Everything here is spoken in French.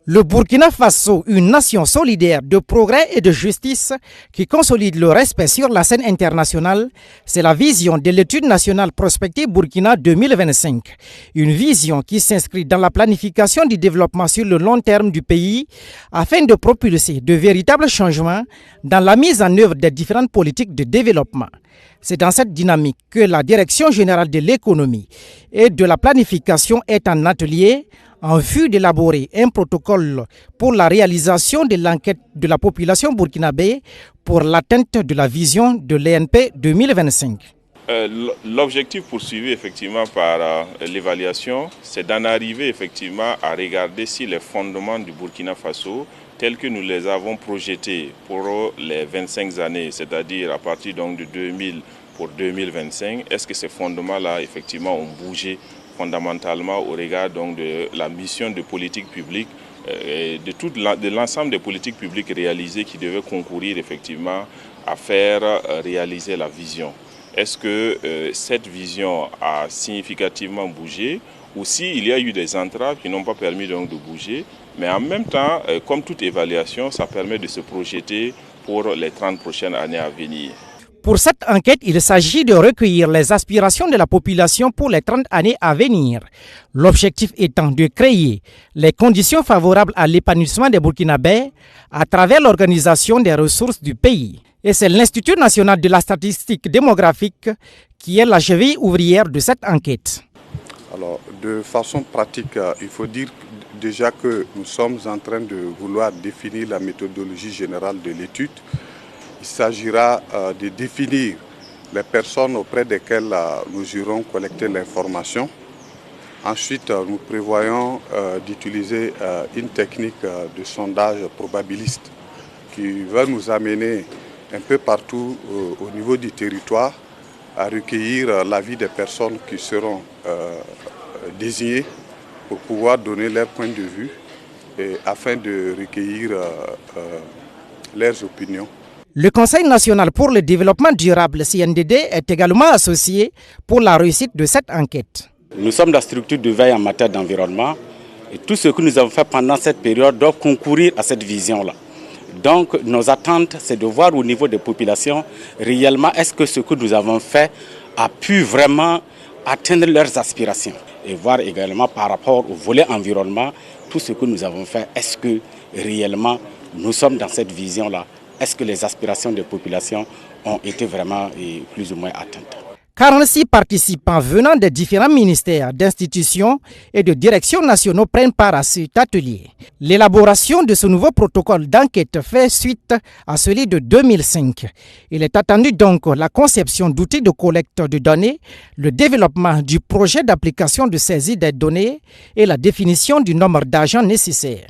Le Burkina Faso, une nation solidaire de progrès et de justice qui consolide le respect sur la scène internationale, c'est la vision de l'étude nationale prospective Burkina 2025. Une vision qui s'inscrit dans la planification du développement sur le long terme du pays afin de propulser de véritables changements dans la mise en œuvre des différentes politiques de développement. C'est dans cette dynamique que la Direction générale de l'économie et de la planification est en atelier en vue d'élaborer un protocole pour la réalisation de l'enquête de la population burkinabé pour l'atteinte de la vision de l'ENP 2025. L'objectif poursuivi effectivement par l'évaluation, c'est d'en arriver effectivement à regarder si les fondements du Burkina Faso, tels que nous les avons projetés pour les 25 années, c'est-à-dire à partir donc de 2000 pour 2025, est-ce que ces fondements-là effectivement ont bougé fondamentalement au regard donc de la mission de politique publique, de l'ensemble des politiques publiques réalisées qui devaient concourir effectivement à faire réaliser la vision. Est-ce que cette vision a significativement bougé ou s'il y a eu des entraves qui n'ont pas permis donc de bouger, mais en même temps, comme toute évaluation, ça permet de se projeter pour les 30 prochaines années à venir. Pour cette enquête, il s'agit de recueillir les aspirations de la population pour les 30 années à venir. L'objectif étant de créer les conditions favorables à l'épanouissement des Burkinabés à travers l'organisation des ressources du pays. Et c'est l'Institut national de la statistique démographique qui est la cheville ouvrière de cette enquête. Alors, de façon pratique, il faut dire déjà que nous sommes en train de vouloir définir la méthodologie générale de l'étude. Il s'agira de définir les personnes auprès desquelles nous irons collecter l'information. Ensuite, nous prévoyons d'utiliser une technique de sondage probabiliste qui va nous amener un peu partout au niveau du territoire à recueillir l'avis des personnes qui seront désignées pour pouvoir donner leur point de vue et afin de recueillir leurs opinions. Le Conseil national pour le développement durable, CNDD, est également associé pour la réussite de cette enquête. Nous sommes la structure de veille en matière d'environnement et tout ce que nous avons fait pendant cette période doit concourir à cette vision-là. Donc nos attentes, c'est de voir au niveau des populations, réellement, est-ce que ce que nous avons fait a pu vraiment atteindre leurs aspirations. Et voir également par rapport au volet environnement, tout ce que nous avons fait, est-ce que réellement nous sommes dans cette vision-là? Est-ce que les aspirations des populations ont été vraiment plus ou moins atteintes? 46 participants venant des différents ministères, d'institutions et de directions nationaux prennent part à cet atelier. L'élaboration de ce nouveau protocole d'enquête fait suite à celui de 2005. Il est attendu donc la conception d'outils de collecte de données, le développement du projet d'application de saisie des données et la définition du nombre d'agents nécessaires.